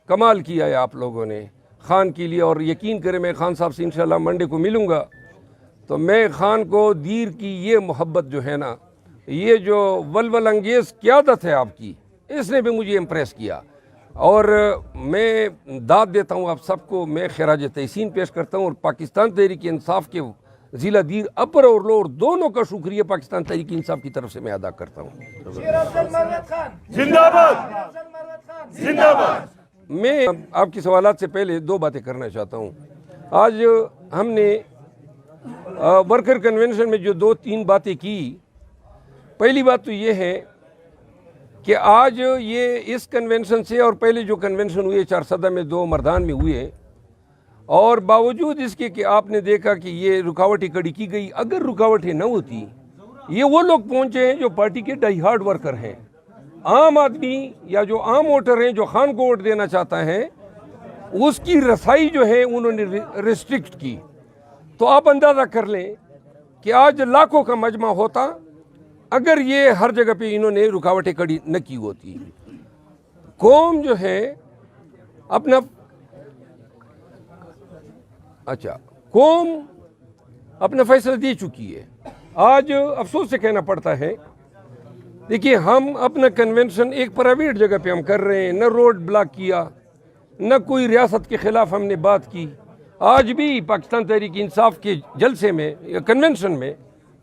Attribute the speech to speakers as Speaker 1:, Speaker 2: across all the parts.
Speaker 1: کمال کیا ہے آپ لوگوں نے خان کے لیے، اور یقین کریں میں خان صاحب سے انشاءاللہ منڈے کو ملوں گا تو میں خان کو دیر کی یہ محبت جو ہے نا، یہ جو ولول انگیز قیادت ہے آپ کی، اس نے بھی مجھے امپریس کیا، اور میں داد دیتا ہوں آپ سب کو، میں خراج تحسین پیش کرتا ہوں، اور پاکستان تحریک انصاف کے ضلع دیر اپر اور لوور دونوں کا شکریہ پاکستان تحریک انصاف کی طرف سے میں ادا کرتا ہوں۔
Speaker 2: زندہ باد، زندہ باد۔
Speaker 1: میں آپ کے سوالات سے پہلے دو باتیں کرنا چاہتا ہوں۔ آج ہم نے ورکر کنونشن میں جو دو تین باتیں کی، پہلی بات تو یہ ہے کہ آج یہ اس کنونشن سے اور پہلے جو کنونشن ہوئے چارسدہ میں، دو مردان میں ہوئے، اور باوجود اس کے کہ آپ نے دیکھا کہ یہ رکاوٹیں کھڑی کی گئی، اگر رکاوٹیں نہ ہوتی، یہ وہ لوگ پہنچے ہیں جو پارٹی کے ڈائی ہارڈ ورکر ہیں، عام آدمی یا جو عام ووٹر ہیں جو خان کو ووٹ دینا چاہتا ہے، اس کی رسائی جو ہے انہوں نے ریسٹرکٹ کی۔ تو آپ اندازہ کر لیں کہ آج لاکھوں کا مجمع ہوتا اگر یہ ہر جگہ پہ انہوں نے رکاوٹیں کھڑی نہ کی ہوتی۔ قوم جو ہے اپنا قوم اپنا فیصلہ دے چکی ہے۔ آج افسوس سے کہنا پڑتا ہے، دیکھیے ہم اپنا کنونشن ایک پرائیویٹ جگہ پہ ہم کر رہے ہیں، نہ روڈ بلاک کیا، نہ کوئی ریاست کے خلاف ہم نے بات کی۔ آج بھی پاکستان تحریک انصاف کے جلسے میں یا کنونشن میں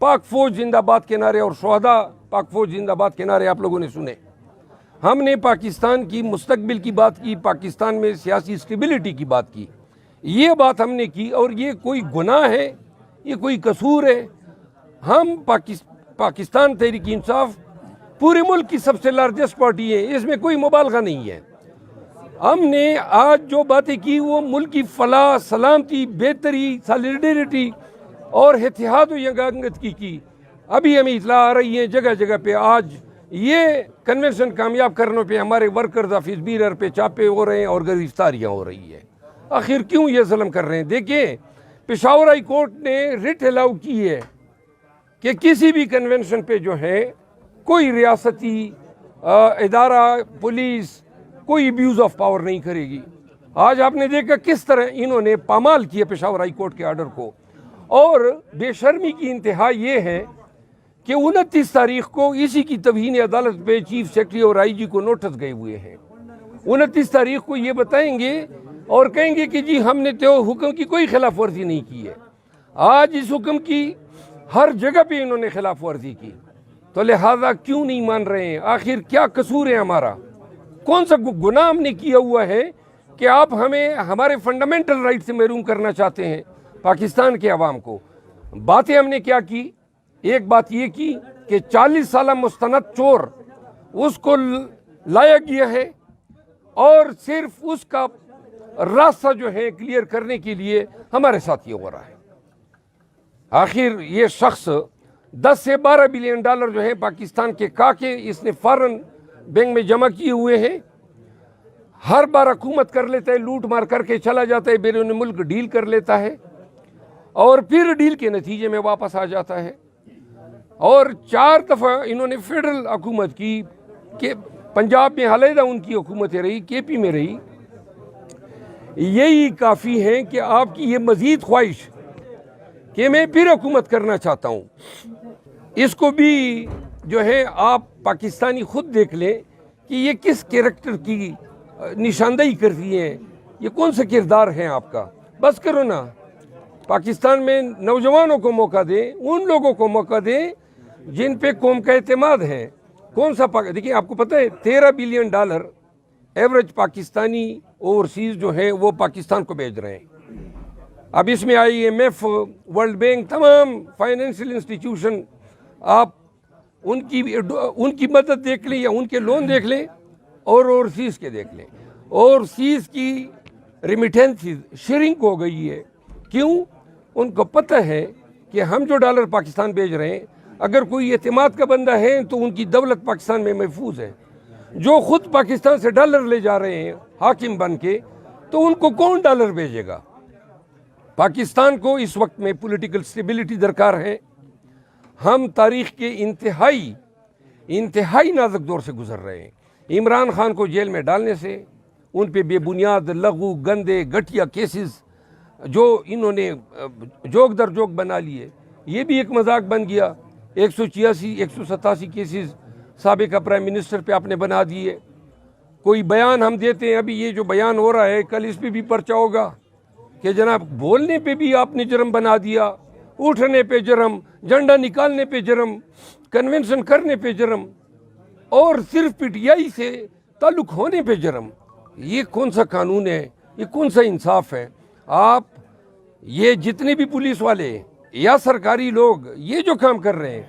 Speaker 1: پاک فوج زندہ باد کے نعرے اور شہداء پاک فوج زندہ باد کے نعرے آپ لوگوں نے سنے۔ ہم نے پاکستان کی مستقبل کی بات کی، پاکستان میں سیاسی اسٹیبلٹی کی بات کی، یہ بات ہم نے کی، اور یہ کوئی گناہ ہے، یہ کوئی قصور ہے؟ ہم پاکستان تحریک انصاف پورے ملک کی سب سے لارجسٹ پارٹی ہے، اس میں کوئی مبالغہ نہیں ہے۔ ہم نے آج جو باتیں کی وہ ملک کی فلاح، سلامتی، بہتری، سالیڈیریٹی اور اتحاد و یگانگت کی۔ ابھی ہمیں اطلاع آ رہی ہے جگہ جگہ پہ آج یہ کنونشن کامیاب کرنے پہ ہمارے ورکرز آفس بیرر پہ چاپے ہو رہے ہیں اور گرفتاریاں ہو رہی ہے۔ آخر کیوں یہ ظلم کر رہے ہیں؟ دیکھیں پشاور ہائی کورٹ نے ریٹ الاؤ کی ہے کہ کسی بھی کنونشن پہ جو ہے کوئی ریاستی ادارہ، پولیس کوئی ابیوز آف پاور نہیں کرے گی۔ آج آپ نے دیکھا کس طرح انہوں نے پامال کیا پشاور ہائی کورٹ کے آرڈر کو، اور بے شرمی کی انتہا یہ ہے کہ 29 تاریخ کو اسی کی توہین عدالت پہ چیف سیکرٹری اور آئی جی کو نوٹس گئے ہوئے ہیں۔ 29 تاریخ کو یہ بتائیں گے اور کہیں گے کہ جی ہم نے تو حکم کی کوئی خلاف ورزی نہیں کی ہے۔ آج اس حکم کی ہر جگہ پہ انہوں نے خلاف ورزی کی، تو لہذا کیوں نہیں مان رہے ہیں؟ آخر کیا قصور ہے ہمارا؟ کون سا گناہ ہم نے کیا ہوا ہے کہ آپ ہمیں ہمارے فنڈامنٹل رائٹ سے محروم کرنا چاہتے ہیں پاکستان کے عوام کو؟ باتیں ہم نے کیا کی؟ ایک بات یہ کی کہ 40 سالہ مستند چور اس کو لایا گیا ہے، اور صرف اس کا راستہ جو ہے کلیئر کرنے کے لیے ہمارے ساتھ یہ ہو رہا ہے۔ آخر یہ شخص 10 سے 12 بلین ڈالر جو ہے پاکستان کے کے اس نے فارن بینک میں جمع کیے ہوئے ہیں۔ ہر بار حکومت کر لیتا ہے، لوٹ مار کر کے چلا جاتا ہے، بیرون ملک ڈیل کر لیتا ہے، اور پھر ڈیل کے نتیجے میں واپس آ جاتا ہے۔ اور 4 دفعہ انہوں نے فیڈرل حکومت کی کہ پنجاب میں علیحدہ ان کی حکومتیں رہی، کے پی میں رہی۔ یہی کافی ہے کہ آپ کی یہ مزید خواہش کہ میں پھر حکومت کرنا چاہتا ہوں، اس کو بھی جو ہے آپ پاکستانی خود دیکھ لیں کہ یہ کس کیریکٹر کی نشاندہی کرتی ہیں، یہ کون سا کردار ہے آپ کا؟ بس کرو نا، پاکستان میں نوجوانوں کو موقع دیں، ان لوگوں کو موقع دیں جن پہ قوم کا اعتماد ہے۔ کون سا دیکھیں آپ کو پتہ ہے 13 billion dollar average Pakistani overseas جو ہیں وہ پاکستان کو بھیج رہے ہیں۔ اب اس میں IMF، ورلڈ بینک، تمام فائنینشیل انسٹیٹیوشن، آپ ان کی مدد دیکھ لیں یا ان کے لون دیکھ لیں، اور اوورسیز کے دیکھ لیں۔ اوورسیز کی ریمیٹنسز شرنک ہو گئی ہے۔ کیوں؟ ان کو پتہ ہے کہ ہم جو ڈالر پاکستان بھیج رہے ہیں، اگر کوئی اعتماد کا بندہ ہے تو ان کی دولت پاکستان میں محفوظ ہے۔ جو خود پاکستان سے ڈالر لے جا رہے ہیں حاکم بن کے، تو ان کو کون ڈالر بھیجے گا؟ پاکستان کو اس وقت میں پولیٹیکل اسٹیبلٹی درکار ہے۔ ہم تاریخ کے انتہائی نازک دور سے گزر رہے ہیں۔ عمران خان کو جیل میں ڈالنے سے، ان پہ بے بنیاد لغو گندے گھٹیا کیسز جو انہوں نے جوک در جوک بنا لیے، یہ بھی ایک مذاق بن گیا۔ 186 187 کیسز سابقہ پرائم منسٹر پہ آپ نے بنا دیے۔ کوئی بیان ہم دیتے ہیں، ابھی یہ جو بیان ہو رہا ہے کل اس پہ بھی پرچہ ہوگا کہ جناب بولنے پہ بھی آپ نے جرم بنا دیا، اٹھنے پہ جرم، جھنڈا نکالنے پہ جرم، کنونشن کرنے پہ جرم، اور صرف پی ٹی آئی سے تعلق ہونے پہ جرم۔ یہ کون سا قانون ہے؟ یہ کون سا انصاف ہے؟ آپ یہ جتنے بھی پولیس والے یا سرکاری لوگ یہ جو کام کر رہے ہیں،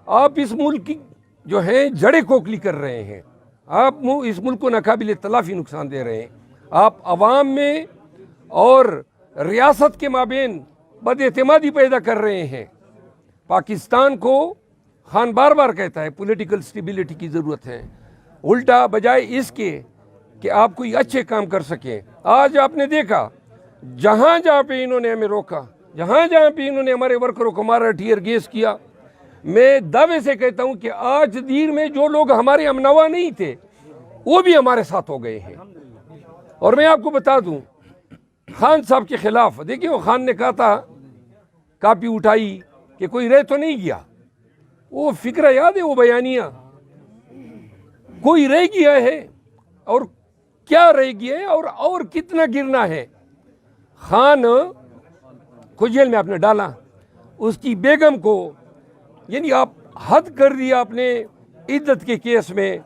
Speaker 1: آپ اس ملک کی جو ہے جڑیں کھوکھلی کر رہے ہیں، آپ اس ملک کو ناقابل تلافی نقصان دے رہے ہیں۔ آپ عوام میں اور ریاست کے مابین بد اعتمادی پیدا کر رہے ہیں۔ پاکستان کو خان بار بار کہتا ہے پولیٹیکل سٹیبلٹی کی ضرورت ہے، الٹا بجائے اس کے کہ آپ کوئی اچھے کام کر سکیں۔ آج آپ نے دیکھا جہاں جہاں پہ انہوں نے ہمیں روکا، جہاں جہاں پہ انہوں نے ہمارے ورکروں کو مارا، ٹیئر گیس کیا، میں دعوے سے کہتا ہوں کہ آج دیر میں جو لوگ ہمارے امنوا نہیں تھے وہ بھی ہمارے ساتھ ہو گئے ہیں۔ اور میں آپ کو بتا دوں خان صاحب کے خلاف، دیکھیں وہ خان نے کہا تھا، کاپی اٹھائی کہ کوئی رہ تو نہیں گیا، وہ فکرہ یاد ہے، وہ بیانیہ کوئی رہ گیا ہے اور کیا رہ گیا ہے اور کتنا گرنا ہے۔ خان کو جیل میں آپ نے ڈالا، اس کی بیگم کو، یعنی آپ حد کر دیا آپ نے عدت کے کیس میں۔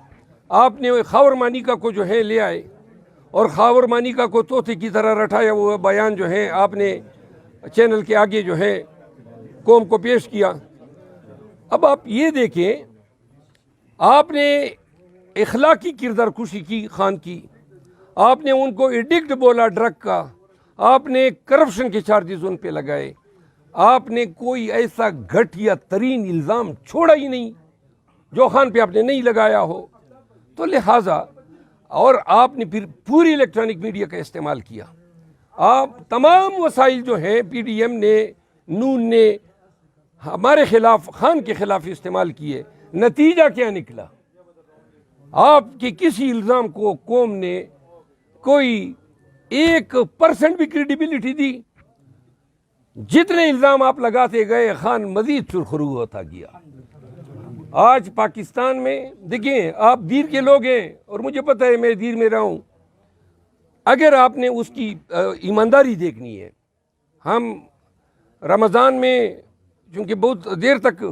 Speaker 1: آپ نے خاور مانیکا کو جو ہے لے آئے اور خاور مانیکا کو طوطے کی طرح رٹایا، وہ بیان جو ہے آپ نے چینل کے آگے جو ہے قوم کو پیش کیا۔ اب آپ یہ دیکھیں، آپ نے اخلاقی کردار کشی کی خان کی، آپ نے ان کو ایڈکٹ بولا ڈرگ کا، آپ نے کرپشن کے چارجز ان پہ لگائے، آپ نے کوئی ایسا گھٹیا ترین الزام چھوڑا ہی نہیں جو خان پہ آپ نے نہیں لگایا ہو۔ تو لہٰذا اور آپ نے پھر پوری الیکٹرانک میڈیا کا استعمال کیا، آپ تمام وسائل جو ہیں پی ڈی ایم نے، نون نے ہمارے خلاف، خان کے خلاف استعمال کیے۔ نتیجہ کیا نکلا؟ آپ کے کسی الزام کو قوم نے کوئی 1% بھی کریڈیبلٹی دی؟ جتنے الزام آپ لگاتے گئے خان مزید سرخرو ہوتا گیا۔ آج پاکستان میں دیکھیں، آپ دیر کے لوگ ہیں اور مجھے پتہ ہے میں دیر میں رہا ہوں، اگر آپ نے اس کی ایمانداری دیکھنی ہے، ہم رمضان میں چونکہ بہت دیر تک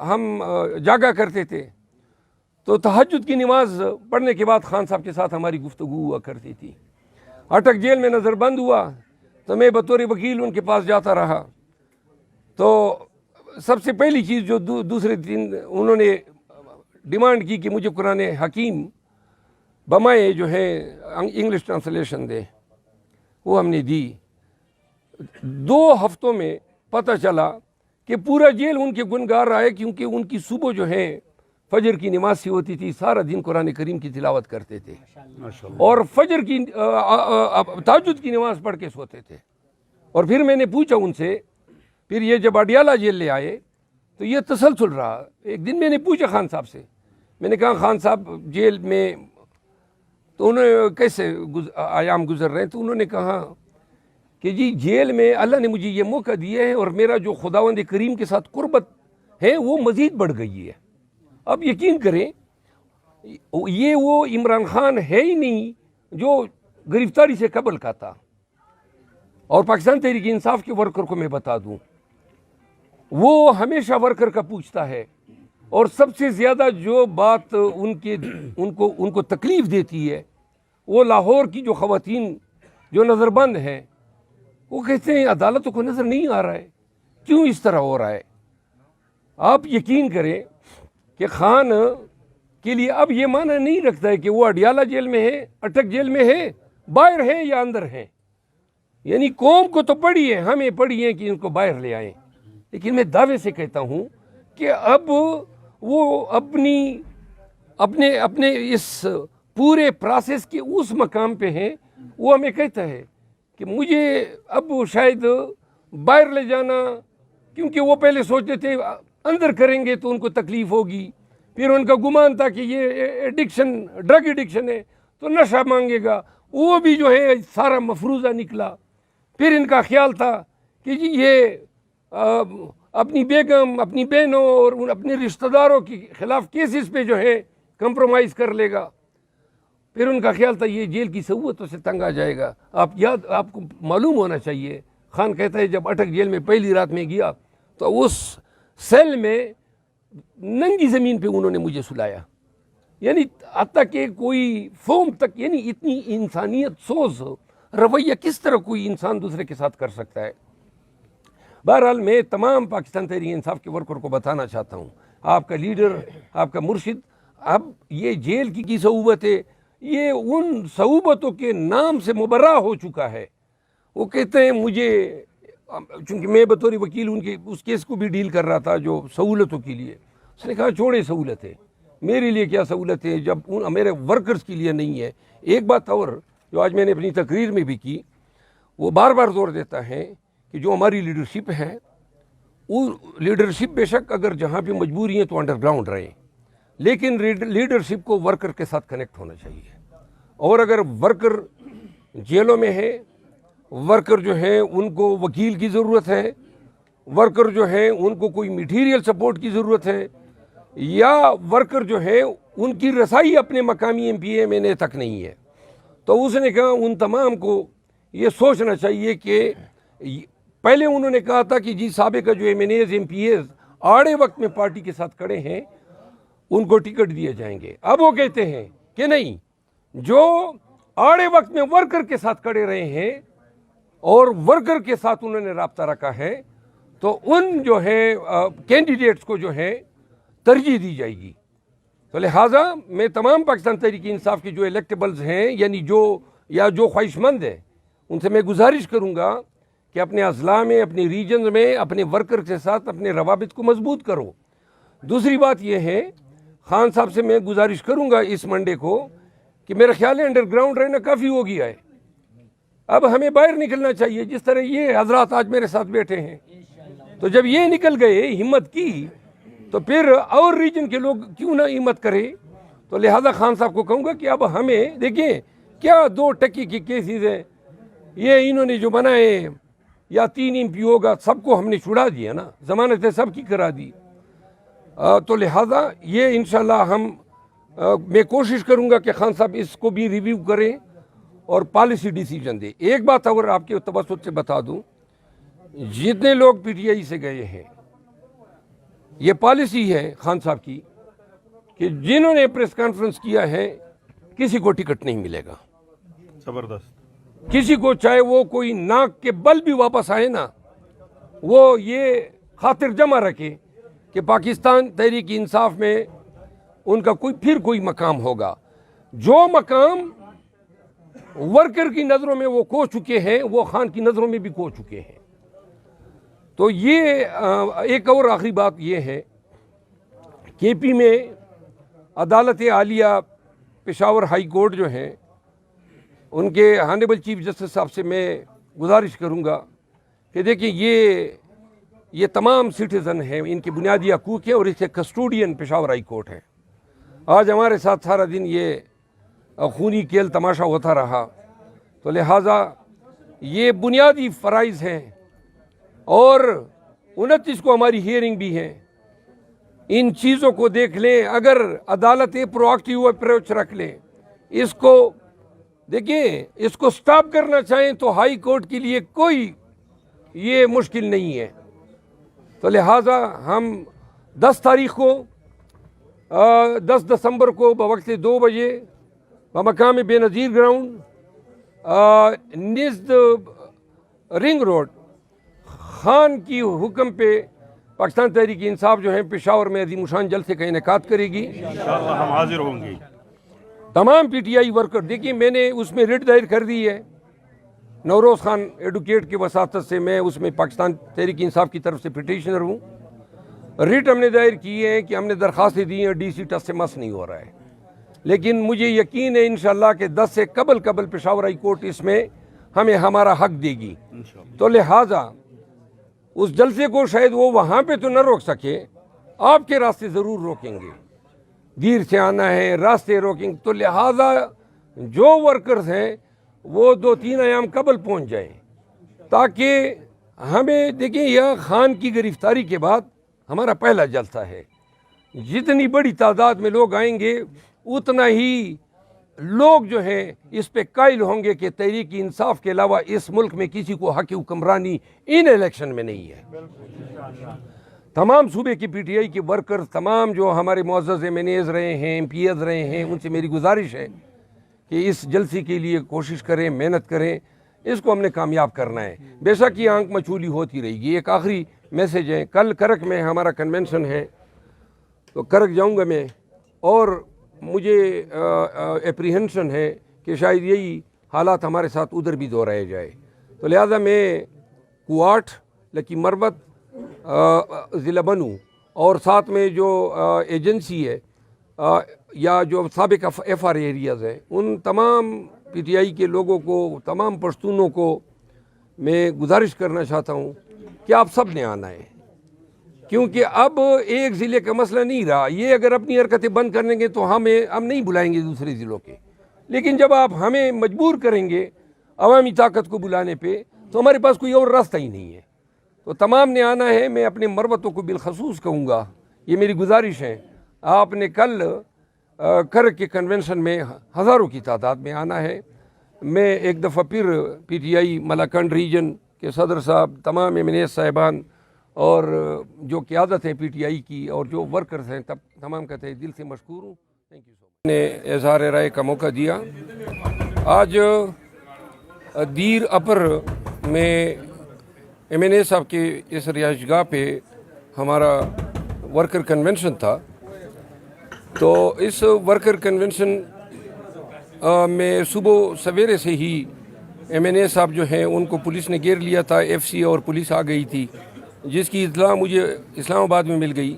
Speaker 1: ہم جاگا کرتے تھے، تو تہجد کی نماز پڑھنے کے بعد خان صاحب کے ساتھ ہماری گفتگو ہوا کرتی تھی۔ اٹک جیل میں نظر بند ہوا تو میں بطور وکیل ان کے پاس جاتا رہا، تو سب سے پہلی چیز جو دوسرے دن انہوں نے ڈیمانڈ کی کہ مجھے قرآن حکیم بمائے جو ہے انگلش ٹرانسلیشن دے، وہ ہم نے دی۔ 2 ہفتوں میں پتہ چلا کہ پورا جیل ان کے گنگار رہا ہے، کیونکہ ان کی صبح جو ہے فجر کی نماز سے ہوتی تھی، سارا دن قرآن کریم کی تلاوت کرتے تھے اور فجر کی تہجد کی نماز پڑھ کے سوتے تھے۔ اور پھر میں نے پوچھا ان سے، پھر یہ جب اڈیالہ جیل لے آئے تو یہ تسلسل رہا۔ ایک دن میں نے پوچھا خان صاحب سے، میں نے کہا خان صاحب جیل میں تو انہوں نے کیسے ایام گزر رہے ہیں؟ تو انہوں نے کہا کہ جی جیل میں اللہ نے مجھے یہ موقع دیا ہے اور میرا جو خداوند کریم کے ساتھ قربت ہے وہ مزید بڑھ گئی ہے۔ اب یقین کریں، یہ وہ عمران خان ہے ہی نہیں جو گرفتاری سے قبل کا تھا۔ اور پاکستان تحریک انصاف کے ورکر کو میں بتا دوں، وہ ہمیشہ ورکر کا پوچھتا ہے، اور سب سے زیادہ جو بات ان کو تکلیف دیتی ہے وہ لاہور کی جو خواتین جو نظر بند ہیں، وہ کہتے ہیں عدالتوں کو نظر نہیں آ رہا ہے، کیوں اس طرح ہو رہا ہے؟ آپ یقین کریں کہ خان کے لیے اب یہ معنی نہیں رکھتا ہے کہ وہ اڈیالہ جیل میں ہے، اٹک جیل میں ہے، باہر ہے یا اندر ہے۔ یعنی قوم کو تو پڑھی ہے، ہمیں پڑھی ہے کہ ان کو باہر لے آئیں، لیکن میں دعوے سے کہتا ہوں کہ اب وہ اپنے اس پورے پروسیس کے اس مقام پہ ہیں، وہ ہمیں کہتا ہے کہ مجھے اب شاید باہر لے جانا، کیونکہ وہ پہلے سوچتے تھے اندر کریں گے تو ان کو تکلیف ہوگی، پھر ان کا گمان تھا کہ یہ ایڈکشن ڈرگ ایڈکشن ہے تو نشہ مانگے گا، وہ بھی جو ہے سارا مفروضہ نکلا. پھر ان کا خیال تھا کہ جی یہ اپنی بیگم، اپنی بہنوں اور اپنے رشتہ داروں کے خلاف کیسز پہ جو ہے کمپرومائز کر لے گا. پھر ان کا خیال تھا یہ جیل کی سہولتوں سے تنگ آ جائے گا. آپ کو معلوم ہونا چاہیے، خان کہتا ہے جب اٹک جیل میں پہلی رات میں گیا تو اس سیل میں ننگی زمین پہ انہوں نے مجھے سلایا. یعنی حتیٰ کہ کوئی فوم تک، یعنی اتنی انسانیت سوز رویہ کس طرح کوئی انسان دوسرے کے ساتھ کر سکتا ہے. بہرحال میں تمام پاکستان تحریک انصاف کے ورکر کو بتانا چاہتا ہوں، آپ کا لیڈر، آپ کا مرشد، اب یہ جیل کی صعوبت ہے، یہ ان صعوبتوں کے نام سے مبرہ ہو چکا ہے. وہ کہتے ہیں مجھے، چونکہ میں بطور وکیل ان کے اس کیس کو بھی ڈیل کر رہا تھا جو سہولتوں کے لیے، اس نے کہا چھوڑے سہولت ہے، میرے لیے کیا سہولت ہے جب میرے ورکرز کے لیے نہیں ہے. ایک بات اور جو آج میں نے اپنی تقریر میں بھی کی، وہ بار بار زور دیتا ہے کہ جو ہماری لیڈرشپ ہے، وہ لیڈرشپ بے شک اگر جہاں پہ مجبوری ہے تو انڈر گراؤنڈ رہے، لیکن لیڈرشپ کو ورکر کے ساتھ کنیکٹ ہونا چاہیے. اور اگر ورکر جیلوں میں ہے، ورکر جو ہیں ان کو وکیل کی ضرورت ہے، ورکر جو ہیں ان کو کوئی میٹیریل سپورٹ کی ضرورت ہے، یا ورکر جو ہے ان کی رسائی اپنے مقامی ایم پی ایم این اے تک نہیں ہے، تو اس نے کہا ان تمام کو یہ سوچنا چاہیے کہ پہلے انہوں نے کہا تھا کہ جی سابقہ جو M N As M P As آڑے وقت میں پارٹی کے ساتھ کھڑے ہیں ان کو ٹکٹ دیے جائیں گے. اب وہ کہتے ہیں کہ نہیں، جو آڑے وقت میں ورکر کے ساتھ کھڑے رہے ہیں اور ورکر کے ساتھ انہوں نے رابطہ رکھا ہے تو ان جو ہے کینڈیڈیٹس کو جو ہے ترجیح دی جائے گی. تو لہٰذا میں تمام پاکستان تحریک انصاف کے جو الیکٹیبلز ہیں، یعنی جو خواہش مند ہیں، ان سے میں گزارش کروں گا کہ اپنے اضلاع میں، اپنے ریجنز میں اپنے ورکر کے ساتھ اپنے روابط کو مضبوط کرو. دوسری بات یہ ہے، خان صاحب سے میں گزارش کروں گا اس منڈے کو کہ میرا خیال ہے انڈر گراؤنڈ رہنا کافی ہو گیا ہے، اب ہمیں باہر نکلنا چاہیے. جس طرح یہ حضرات آج میرے ساتھ بیٹھے ہیں، تو جب یہ نکل گئے، ہمت کی، تو پھر اور ریجن کے لوگ کیوں نہ ہمت کرے. تو لہذا خان صاحب کو کہوں گا کہ اب ہمیں دیکھیں کیا 2 ٹکی کے کیسز ہیں، یہ انہوں نے جو بنائے، یا 3 ایم پی ہوگا، سب کو ہم نے چھڑا دیا نا، ضمانتیں سب کی کرا دی. تو لہذا یہ انشاءاللہ میں کوشش کروں گا کہ خان صاحب اس کو بھی ریویو کریں اور پالیسی ڈیسیجن دیں. ایک بات اگر آپ کے توسط سے بتا دوں، جتنے لوگ پی ٹی آئی سے گئے ہیں، یہ پالیسی ہے خان صاحب کی کہ جنہوں نے پریس کانفرنس کیا ہے کسی کو ٹکٹ نہیں ملے گا.
Speaker 2: زبردست.
Speaker 1: کسی کو چاہے وہ کوئی ناک کے بل بھی واپس آئے نا، وہ یہ خاطر جمع رکھے کہ پاکستان تحریک انصاف میں ان کا کوئی مقام ہوگا. جو مقام ورکر کی نظروں میں وہ کھو چکے ہیں، وہ خان کی نظروں میں بھی کھو چکے ہیں. تو یہ ایک اور آخری بات یہ ہے، کے پی میں عدالت عالیہ پشاور ہائی کورٹ جو ہیں، ان کے ہانیبل چیف جسٹس صاحب سے میں گزارش کروں گا کہ دیکھیں یہ تمام سٹیزن ہیں، ان کے بنیادی حقوق ہیں، اور اس کے کسٹوڈین پشاور ہائی کورٹ ہے. آج ہمارے ساتھ سارا دن یہ خونی کھیل تماشا ہوتا رہا، تو لہٰذا یہ بنیادی فرائض ہیں، اور 29 کو ہماری ہیئرنگ بھی ہے. ان چیزوں کو دیکھ لیں. اگر عدالت پرو ایکٹیو اپروچ رکھ لیں، اس کو دیکھیں، اس کو سٹاپ کرنا چاہیں تو ہائی کورٹ کے لیے کوئی یہ مشکل نہیں ہے. تو لہٰذا ہم 10 تاریخ کو 10 دسمبر کو بوقت 2 بجے بمقام بے نظیر گراؤنڈ نزد رنگ روڈ خان کی حکم پہ پاکستان تحریک انصاف جو ہے پشاور میں عظیم الشان جلسے کا انعقاد کرے گی.
Speaker 2: انشاءاللہ ہم حاضر ہوں گے.
Speaker 1: تمام پی ٹی آئی ورکر، دیکھیے میں نے اس میں ریٹ دائر کر دی ہے، نوروز خان ایڈوکیٹ کی وساطت سے میں اس میں پاکستان تحریک انصاف کی طرف سے پٹیشنر ہوں. ریٹ ہم نے دائر کی ہے کہ ہم نے درخواستیں دی ہیں، ڈی سی ٹس سے مس نہیں ہو رہا ہے، لیکن مجھے یقین ہے انشاءاللہ کہ 10 سے قبل پشاور ہائی کورٹ اس میں ہمیں ہمارا حق دے گی. تو لہٰذا اس جلسے کو شاید وہ وہاں پہ تو نہ روک سکے، آپ کے راستے ضرور روکیں گے، دیر سے آنا ہے، راستے روکیں گے. تو لہٰذا جو ورکرز ہیں وہ 2-3 ایام قبل پہنچ جائیں، تاکہ ہمیں دیکھیں یہ خان کی گرفتاری کے بعد ہمارا پہلا جلسہ ہے، جتنی بڑی تعداد میں لوگ آئیں گے اتنا ہی لوگ جو ہیں اس پہ قائل ہوں گے کہ تحریک انصاف کے علاوہ اس ملک میں کسی کو حق حکمرانی ان الیکشن میں نہیں ہے۔ تمام صوبے کی پی ٹی آئی کے ورکر، تمام جو ہمارے معزز ایم این ایز رہے ہیں، ایم پی ایز رہے ہیں، ان سے میری گزارش ہے کہ اس جلسے کے لیے کوشش کریں، محنت کریں، اس کو ہم نے کامیاب کرنا ہے۔ بے شک یہ آنکھ مچولی ہوتی رہے گی۔ ایک آخری میسیج ہے، کل کرک میں ہمارا کنونشن ہے، تو کرک جاؤں گا میں، اور مجھے اپریہنشن ہے کہ شاید یہی حالات ہمارے ساتھ ادھر بھی دہرائے جائے، تو لہٰذا میں کوآٹھ، لکی مربت، ضلع بنو اور ساتھ میں جو ایجنسی ہے یا جو سابق ایف آر ایریاز ہیں، ان تمام پی ٹی آئی کے لوگوں کو، تمام پشتونوں کو میں گزارش کرنا چاہتا ہوں کہ آپ سب نے آنا ہے، کیونکہ اب ایک ضلع کا مسئلہ نہیں رہا۔ یہ اگر اپنی حرکتیں بند کر لیں گے تو ہم نہیں بلائیں گے دوسرے ضلعوں کے، لیکن جب آپ ہمیں مجبور کریں گے عوامی طاقت کو بلانے پہ تو ہمارے پاس کوئی اور راستہ ہی نہیں ہے۔ تو تمام نے آنا ہے۔ میں اپنے مربتوں کو بالخصوص کہوں گا، یہ میری گزارش ہے، آپ نے کل کرک کے کنونشن میں ہزاروں کی تعداد میں آنا ہے۔ میں ایک دفعہ پھر P T I Malakand region کے صدر صاحب، تمام ایم این اے صاحبان اور جو قیادت ہے پی ٹی آئی کی اور جو ورکرز ہیں تمام کا تہہ دل سے مشکور ہوں۔ تھینک یو سو مچ۔ نے اظہار رائے کا موقع دیا۔ آج دیر اپر میں ایم این اے صاحب کے اس رہائش گاہ پہ ہمارا ورکر کنونشن تھا، تو اس ورکر کنونشن میں صبح سویرے سے ہی ایم این اے صاحب جو ہیں ان کو پولیس نے گھیر لیا تھا، ایف سی اور پولیس آ گئی تھی، جس کی اطلاع مجھے اسلام آباد میں مل گئی۔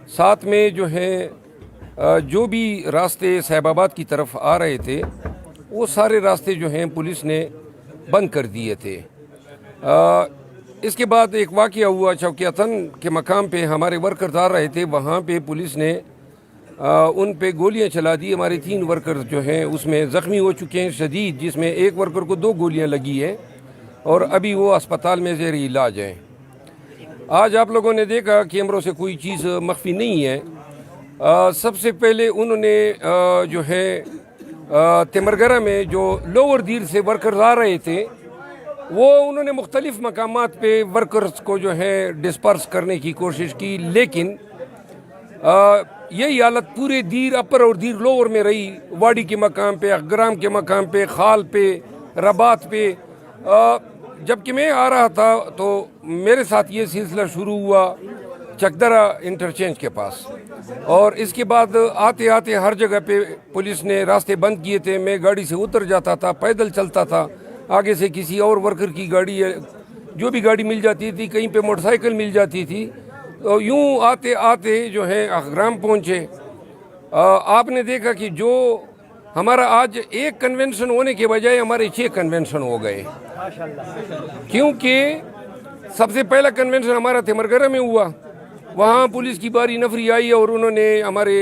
Speaker 1: ساتھ میں جو ہے جو بھی راستے صاحب آباد کی طرف آ رہے تھے وہ سارے راستے جو ہیں پولیس نے بند کر دیے تھے۔ اس کے بعد ایک واقعہ ہوا، چوکیاتن کے مقام پہ ہمارے ورکرز آ رہے تھے، وہاں پہ پولیس نے ان پہ گولیاں چلا دی۔ ہمارے 3 ورکرز جو ہیں اس میں زخمی ہو چکے ہیں شدید، جس میں ایک ورکر کو 2 گولیاں لگی ہیں اور ابھی وہ اسپتال میں زیر علاج ہیں۔ آج آپ لوگوں نے دیکھا کیمروں سے کوئی چیز مخفی نہیں ہے۔ سب سے پہلے انہوں نے جو ہے تمرگرہ میں جو لوور دیر سے ورکرز آ رہے تھے، وہ انہوں نے مختلف مقامات پہ ورکرز کو جو ہے ڈسپرس کرنے کی کوشش کی، لیکن یہی حالت پورے دیر اپر اور دیر لوور میں رہی۔ واڑی کے مقام پہ، اگرام کے مقام پہ، خال پہ، ربات پہ۔ جبکہ میں آ رہا تھا تو میرے ساتھ یہ سلسلہ شروع ہوا چکدرہ انٹرچینج کے پاس، اور اس کے بعد آتے آتے ہر جگہ پہ پولیس نے راستے بند کیے تھے۔ میں گاڑی سے اتر جاتا تھا، پیدل چلتا تھا، آگے سے کسی اور ورکر کی گاڑی، جو بھی گاڑی مل جاتی تھی، کہیں پہ موٹر سائیکل مل جاتی تھی، تو یوں آتے آتے جو ہے اگرام پہنچے۔ آپ نے دیکھا کہ جو ہمارا آج ایک کنونشن ہونے کے بجائے ہمارے 6 کنونشن ہو گئے، کیونکہ سب سے پہلا کنونشن ہمارا تمرگرہ میں ہوا۔ وہاں پولیس کی باری نفری آئی اور انہوں نے ہمارے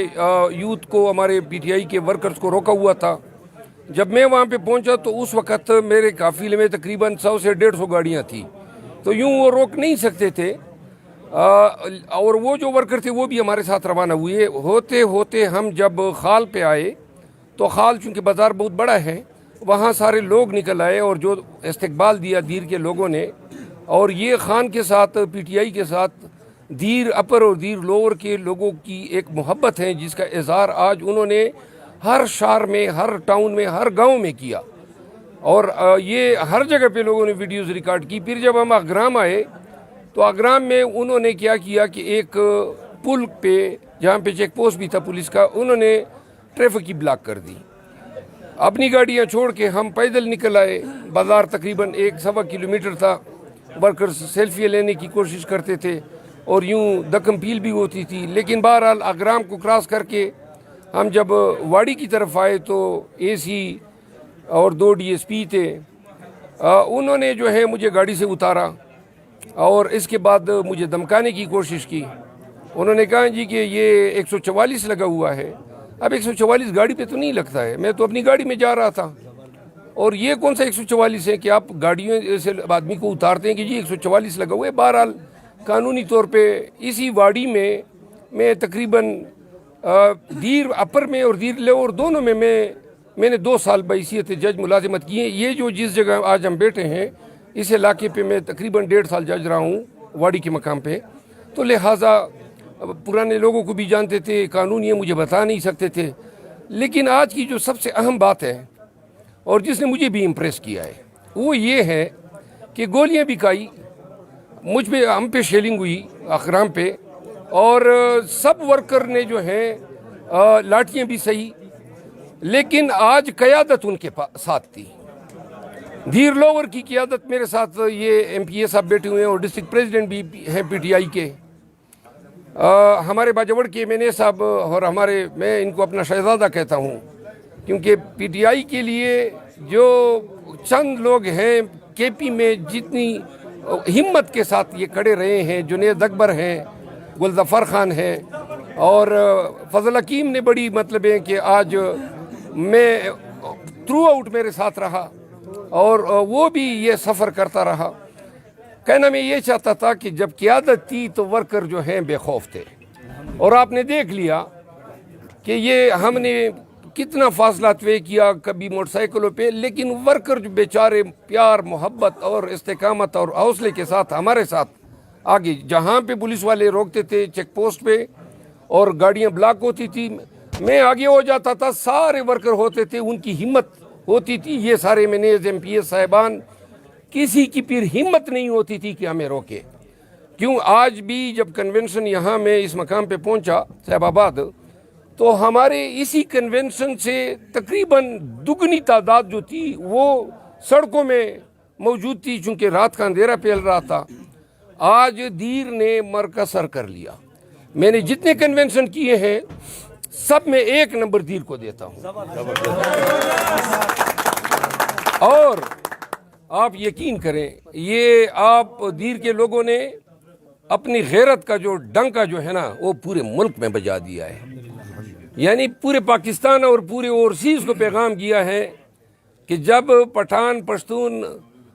Speaker 1: یوتھ کو، ہمارے پی ٹی آئی کے ورکرز کو روکا ہوا تھا۔ جب میں وہاں پہ پہنچا تو اس وقت میرے قافلے میں تقریباً 100 سے 150 گاڑیاں تھیں، تو یوں وہ روک نہیں سکتے تھے۔ اور وہ جو ورکر تھے وہ بھی ہمارے ساتھ روانہ ہوئے۔ ہوتے ہوتے ہم جب خال پہ آئے تو خال چونکہ بازار بہت بڑا ہے، وہاں سارے لوگ نکل آئے اور جو استقبال دیا دیر کے لوگوں نے، اور یہ خان کے ساتھ، پی ٹی آئی کے ساتھ دیر اپر اور دیر لوور کے لوگوں کی ایک محبت ہے، جس کا اظہار آج انہوں نے ہر شہر میں، ہر ٹاؤن میں، ہر گاؤں میں کیا، اور یہ ہر جگہ پہ لوگوں نے ویڈیوز ریکارڈ کی۔ پھر جب ہم اگرام آئے تو اگرام میں انہوں نے کیا کیا کہ ایک پل پہ جہاں پہ چیک پوسٹ بھی تھا پولیس کا، انہوں نے ٹریفک کی بلاک کر دی۔ اپنی گاڑیاں چھوڑ کے ہم پیدل نکل آئے۔ بازار تقریباً 1-1.25 کلومیٹر تھا۔ ورکرز سیلفی لینے کی کوشش کرتے تھے اور یوں دکم پیل بھی ہوتی تھی، لیکن بہرحال اگرام کو کراس کر کے ہم جب واڑی کی طرف آئے تو اے سی اور 2 ڈی ایس پی تھے، انہوں نے جو ہے مجھے گاڑی سے اتارا اور اس کے بعد مجھے دمکانے کی کوشش کی۔ انہوں نے کہا جی کہ یہ 144 لگا ہوا ہے۔ اب 144 گاڑی پہ تو نہیں لگتا ہے، میں تو اپنی گاڑی میں جا رہا تھا، اور یہ کون سا 144 ہے کہ آپ گاڑیوں سے آدمی کو اتارتے ہیں کہ جی 144 لگا ہوا ہے. بہرحال قانونی طور پہ اسی واڑی میں تقریباً دیر اپر میں اور دیر لوور دونوں میں نے 2 سال بحیثیت جج ملازمت کی ہے. یہ جو جس جگہ آج ہم بیٹھے ہیں اس علاقے پہ میں تقریباً 1.5 سال جج رہا ہوں واڑی کے مقام پہ. تو لہٰذا پرانے لوگوں کو بھی جانتے تھے, قانون یہ مجھے بتا نہیں سکتے تھے. لیکن آج کی جو سب سے اہم بات ہے اور جس نے مجھے بھی امپریس کیا ہے وہ یہ ہے کہ گولیاں بھی کھائی مجھ پہ, ہم پہ شیلنگ ہوئی اکرام پہ, اور سب ورکر نے جو ہیں لاٹھیاں بھی سہی. لیکن آج قیادت ان کے ساتھ تھی. دیر لوور کی قیادت میرے ساتھ یہ MPA صاحب بیٹھے ہوئے ہیں اور ڈسٹرکٹ پریزیڈنٹ بھی ہیں PTI کے. ہمارے باجوڑ کے MNA صاحب اور میں ان کو اپنا شہزادہ کہتا ہوں کیونکہ PTI کے لیے جو چند لوگ ہیں KP میں جتنی ہمت کے ساتھ یہ کھڑے رہے ہیں, جنید اکبر ہیں, گلظفر خان ہیں اور فضل حکیم نے بڑی مطلب ہے کہ آج میں تھرو آؤٹ میرے ساتھ رہا اور وہ بھی یہ سفر کرتا رہا. کہنا میں یہ چاہتا تھا کہ جب قیادت تھی تو ورکر جو ہیں بے خوف تھے, اور آپ نے دیکھ لیا کہ یہ ہم نے کتنا فاصلہ طے کیا کبھی موٹر سائیکلوں پہ, لیکن ورکر جو بیچارے پیار محبت اور استقامت اور حوصلے کے ساتھ ہمارے ساتھ آگے, جہاں پہ پولیس والے روکتے تھے چیک پوسٹ پہ اور گاڑیاں بلاک ہوتی تھی میں آگے ہو جاتا تھا, سارے ورکر ہوتے تھے, ان کی ہمت ہوتی تھی. یہ سارے MNAs MPA صاحبان کسی کی پھر ہمت نہیں ہوتی تھی کہ ہمیں روکے. کیوں آج بھی جب کنونشن یہاں میں اس مقام پہ پہنچا صاحب آباد, تو ہمارے اسی کنونشن سے تقریباً دگنی تعداد جو تھی وہ سڑکوں میں موجود تھی, چونکہ رات کا اندھیرا پھیل رہا تھا. آج دیر نے مرکزر کر لیا. میں نے جتنے کنونشن کیے ہیں سب میں 1 نمبر دیر کو دیتا ہوں. اور آپ یقین کریں, یہ آپ دیر کے لوگوں نے اپنی غیرت کا جو ڈنکا جو ہے نا وہ پورے ملک میں بجا دیا ہے. یعنی پورے پاکستان اور پورے اوورسیز کو پیغام کیا ہے کہ جب پٹھان پشتون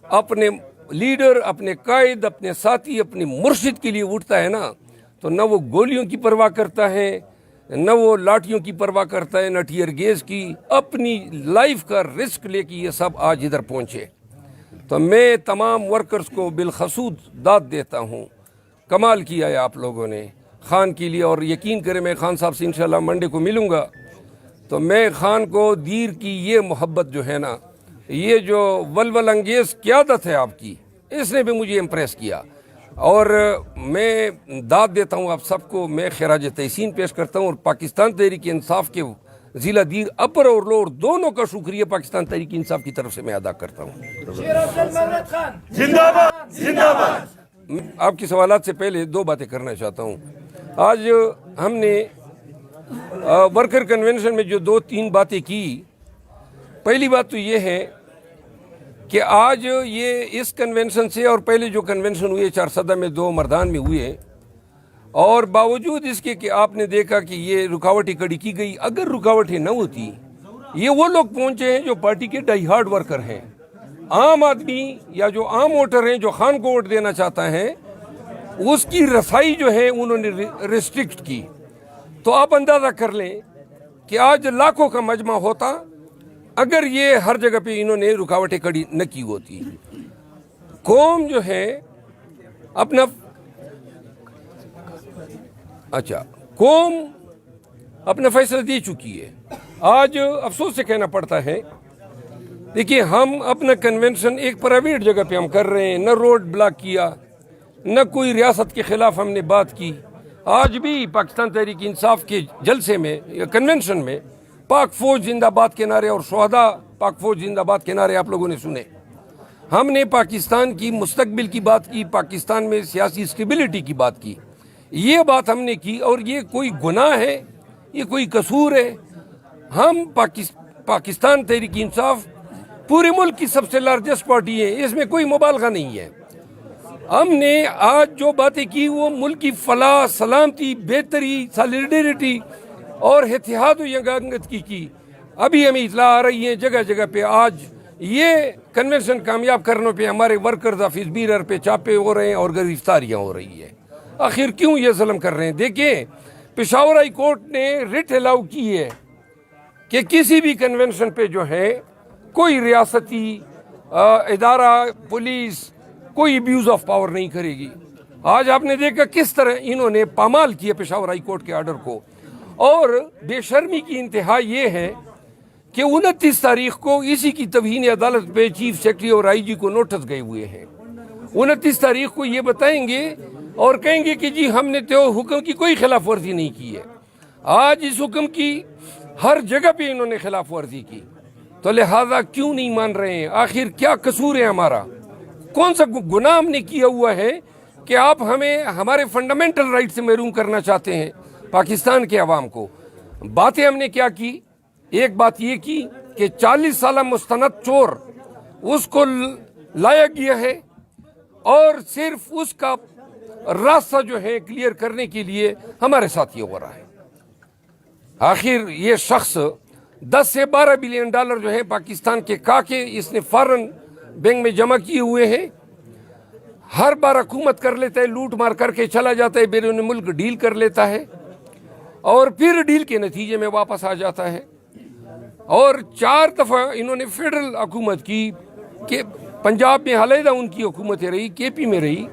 Speaker 1: اپنے لیڈر, اپنے قائد, اپنے ساتھی, اپنے مرشد کے لیے اٹھتا ہے نا, تو نہ وہ گولیوں کی پرواہ کرتا ہے, نہ وہ لاٹھیوں کی پرواہ کرتا ہے, نہ ٹیئر گیس کی. اپنی لائف کا رسک لے کے یہ سب آج ادھر پہنچے. تو میں تمام ورکرز کو بالخصوص داد دیتا ہوں. کمال کیا ہے آپ لوگوں نے خان کے لیے, اور یقین کریں میں خان صاحب سے انشاءاللہ منڈے کو ملوں گا, تو میں خان کو دیر کی یہ محبت جو ہے نا, یہ جو ولول انگیز قیادت ہے آپ کی, اس نے بھی مجھے امپریس کیا. اور میں داد دیتا ہوں آپ سب کو. میں خراج تحسین پیش کرتا ہوں, اور پاکستان تحریک انصاف کے ضلع دیر اپر اور لوور دونوں کا شکریہ پاکستان تحریک انصاف کی طرف سے میں ادا کرتا ہوں.
Speaker 2: زندہ باد زندہ باد.
Speaker 1: آپ کی سوالات سے پہلے 2 باتیں کرنا چاہتا ہوں. آج ہم نے ورکر کنونشن میں جو 2-3 باتیں کی, پہلی بات تو یہ ہے کہ آج یہ اس کنونشن سے اور پہلے جو کنونشن ہوئے 4 میں 2 مردان میں ہوئے, اور باوجود اس کے کہ آپ نے دیکھا کہ یہ رکاوٹیں کھڑی کی گئی. اگر رکاوٹیں نہ ہوتی, یہ وہ لوگ پہنچے ہیں جو پارٹی کے ڈائی ہارڈ ورکر ہیں, عام آدمی یا جو عام ووٹر ہیں جو خان کو ووٹ دینا چاہتا ہے, اس کی رسائی جو ہے انہوں نے ریسٹرکٹ کی. تو آپ اندازہ کر لیں کہ آج لاکھوں کا مجمع ہوتا اگر یہ ہر جگہ پہ انہوں نے رکاوٹیں کھڑی نہ کی ہوتی. قوم جو ہے اپنا قوم اپنا فیصلہ دے چکی ہے. آج افسوس سے کہنا پڑتا ہے, دیکھیے ہم اپنا کنونشن ایک پرائیویٹ جگہ پہ ہم کر رہے ہیں, نہ روڈ بلاک کیا, نہ کوئی ریاست کے خلاف ہم نے بات کی. آج بھی پاکستان تحریک انصاف کے جلسے میں یا کنونشن میں پاک فوج زندہ باد کے نعرے اور شہداء پاک فوج زندہ باد کے نعرے آپ لوگوں نے سنے. ہم نے پاکستان کی مستقبل کی بات کی, پاکستان میں سیاسی اسٹیبلٹی کی بات کی. یہ بات ہم نے کی, اور یہ کوئی گناہ ہے, یہ کوئی قصور ہے؟ ہم پاکستان تحریک انصاف پورے ملک کی سب سے لارجسٹ پارٹی ہے, اس میں کوئی مبالغہ نہیں ہے. ہم نے آج جو باتیں کی وہ ملک کی فلاح, سلامتی, بہتری, سالیڈیریٹی اور اتحاد و یگانگت کی. ابھی ہمیں اطلاع آ رہی ہے جگہ جگہ پہ آج یہ کنونشن کامیاب کرنے پہ ہمارے ورکرز آفس بیرر پہ چاپے ہو رہے ہیں اور گرفتاریاں ہو رہی ہیں. آخر کیوں یہ ظلم کر رہے ہیں؟ دیکھیں پشاور ہائی کورٹ نے رٹ الاؤ کی ہے کہ کسی بھی کنونشن پہ جو ہے کوئی ریاستی ادارہ پولیس کوئی ابیوز آف پاور نہیں کرے گی. آج آپ نے دیکھا کس طرح انہوں نے پامال کیا پشاور ہائی کورٹ کے آرڈر کو. اور بے شرمی کی انتہا یہ ہے کہ 29 تاریخ کو اسی کی توہین عدالت پہ چیف سیکرٹری اور آئی جی کو نوٹس گئے ہوئے ہیں. 29 تاریخ کو یہ بتائیں گے اور کہیں گے کہ جی ہم نے تو حکم کی کوئی خلاف ورزی نہیں کی ہے. آج اس حکم کی ہر جگہ پہ انہوں نے خلاف ورزی کی، تو لہذا کیوں نہیں مان رہے ہیں؟ آخر کیا قصور ہے ہمارا؟ کون سا گناہ ہم نے کیا ہوا ہے کہ آپ ہمیں ہمارے فنڈامنٹل رائٹ سے محروم کرنا چاہتے ہیں پاکستان کے عوام کو؟ باتیں ہم نے کیا کی؟ ایک بات یہ کی کہ 40 سالہ مستند چور اس کو لایا گیا ہے اور صرف اس کا راستہ جو ہے کلیئر کرنے کے لیے ہمارے ساتھ یہ ہو رہا ہے. آخر یہ شخص 10 سے 12 بلین ڈالر جو ہے پاکستان کے کاکے اس نے فارن بینک میں جمع کیے ہوئے ہیں. ہر بار حکومت کر لیتا ہے، لوٹ مار کر کے چلا جاتا ہے، بیرون ملک ڈیل کر لیتا ہے اور پھر ڈیل کے نتیجے میں واپس آ جاتا ہے. اور 4 دفعہ انہوں نے فیڈرل حکومت کی کہ پنجاب میں علیحدہ ان کی حکومتیں رہی، کے پی میں رہی.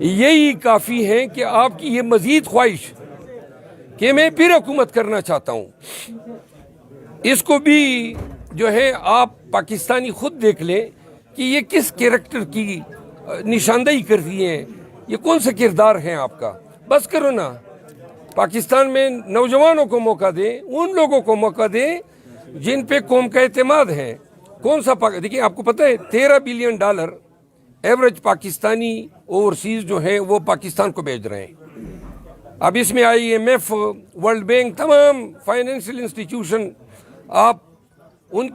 Speaker 1: یہی کافی ہے کہ آپ کی یہ مزید خواہش کہ میں پھر حکومت کرنا چاہتا ہوں، اس کو بھی جو ہے آپ پاکستانی خود دیکھ لیں کہ یہ کس کیریکٹر کی نشاندہی کرتی ہیں، یہ کون سا کردار ہے آپ کا. بس کرو نا، پاکستان میں نوجوانوں کو موقع دیں، ان لوگوں کو موقع دیں جن پہ قوم کا اعتماد ہے. کون سا دیکھیں آپ کو پتہ ہے 13 billion dollar average Pakistani overseas جو ہے وہ پاکستان کو بھیج رہے ہیں. اب اس میں IMF، ورلڈ بینک، تمام فائنینشیل انسٹیٹیوشن، آپ ان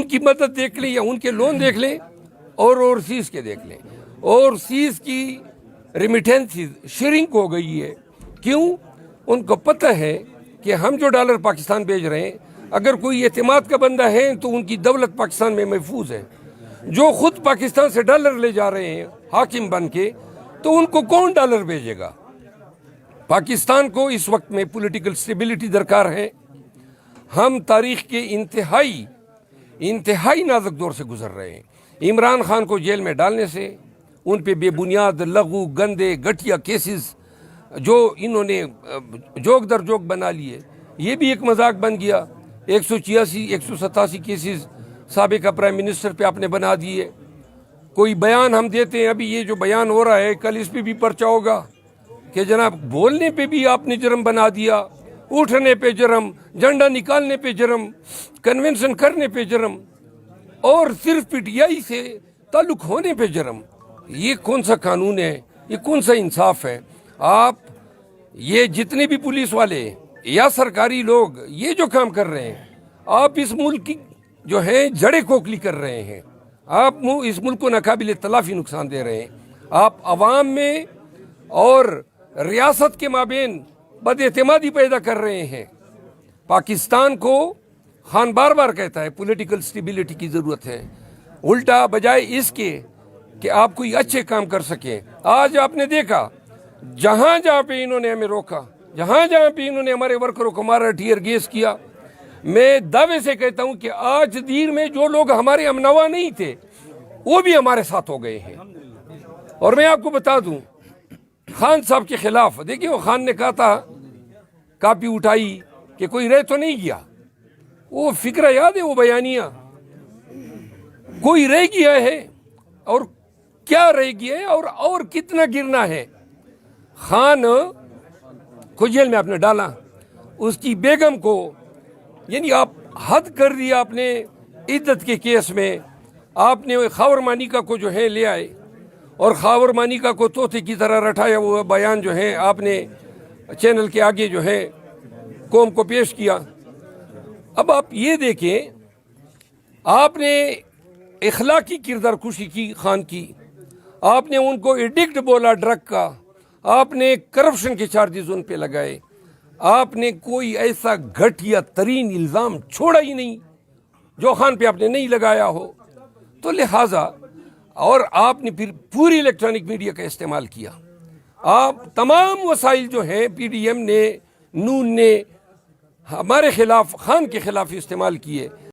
Speaker 1: کی مدد دیکھ لیں یا ان کے لون دیکھ لیں اور اوورسیز کے دیکھ لیں. اوورسیز کی ریمیٹنسز شرنک ہو گئی ہے. کیوں؟ ان کو پتہ ہے کہ ہم جو ڈالر پاکستان بھیج رہے ہیں اگر کوئی اعتماد کا بندہ ہے تو ان کی دولت پاکستان میں محفوظ ہے. جو خود پاکستان سے ڈالر لے جا رہے ہیں حاکم بن کے، تو ان کو کون ڈالر بھیجے گا؟ پاکستان کو اس وقت میں پولیٹیکل سٹیبلٹی درکار ہے. ہم تاریخ کے انتہائی نازک دور سے گزر رہے ہیں. عمران خان کو جیل میں ڈالنے سے، ان پہ بے بنیاد لغو گندے گھٹیا کیسز جو انہوں نے جوک در جوک بنا لیے، یہ بھی ایک مذاق بن گیا. 187 کیسز سابقہ پرائم منسٹر پہ آپ نے بنا دیے. کوئی بیان ہم دیتے ہیں، ابھی یہ جو بیان ہو رہا ہے کل اس پہ بھی پرچہ ہوگا کہ جناب بولنے پہ بھی آپ نے جرم بنا دیا، اٹھنے پہ جرم، جھنڈا نکالنے پہ جرم، کنونشن کرنے پہ جرم، اور صرف PTI سے تعلق ہونے پہ جرم. یہ کون سا قانون ہے؟ یہ کون سا انصاف ہے؟ آپ یہ جتنے بھی پولیس والے یا سرکاری لوگ یہ جو کام کر رہے ہیں، آپ اس ملک کی جو ہے جڑیں کھوکھلی کر رہے ہیں. آپ اس ملک کو ناقابل تلافی نقصان دے رہے ہیں. آپ عوام میں اور ریاست کے مابین بد اعتمادی پیدا کر رہے ہیں. پاکستان کو خان بار بار کہتا ہے پولیٹیکل سٹیبلٹی کی ضرورت ہے، الٹا بجائے اس کے کہ آپ کوئی اچھے کام کر سکیں. آج آپ نے دیکھا جہاں جہاں پہ انہوں نے ہمیں روکا، جہاں جہاں پہ انہوں نے ہمارے ورکروں کو مارا، ٹیئر گیس کیا، میں دعوے سے کہتا ہوں کہ آج دیر میں جو لوگ ہمارے امنوا نہیں تھے وہ بھی ہمارے ساتھ ہو گئے ہیں. اور میں آپ کو بتا دوں خان صاحب کے خلاف، دیکھیں وہ خان نے کہا تھا، کاپی اٹھائی کہ کوئی رہ تو نہیں گیا. وہ فکرہ یاد ہے، وہ بیانیہ کوئی رہ گیا ہے اور کیا رہ گیا ہے اور کتنا گرنا ہے. خان کو جیل میں آپ نے ڈالا، اس کی بیگم کو، یعنی آپ حد کر دیا. آپ نے عدت کے کیس میں آپ نے خاور مانیکا کو جو ہے لے آئے اور خاور مانیکا کو طوطے کی طرح رٹایا. وہ بیان جو ہے آپ نے چینل کے آگے جو ہے قوم کو پیش کیا. اب آپ یہ دیکھیں، آپ نے اخلاقی کردار کشی کی خان کی، آپ نے ان کو ایڈکٹ بولا ڈرگ کا، آپ نے کرپشن کے چارجز ان پہ لگائے، آپ نے کوئی ایسا گھٹیا ترین الزام چھوڑا ہی نہیں. جو خان پہ آپ نے نہیں لگایا ہو. تو لہٰذا اور آپ نے پھر پوری الیکٹرانک میڈیا کا استعمال کیا. آپ تمام وسائل جو ہیں پی ڈی ایم نے، نون نے ہمارے خلاف، خان کے خلاف استعمال کیے.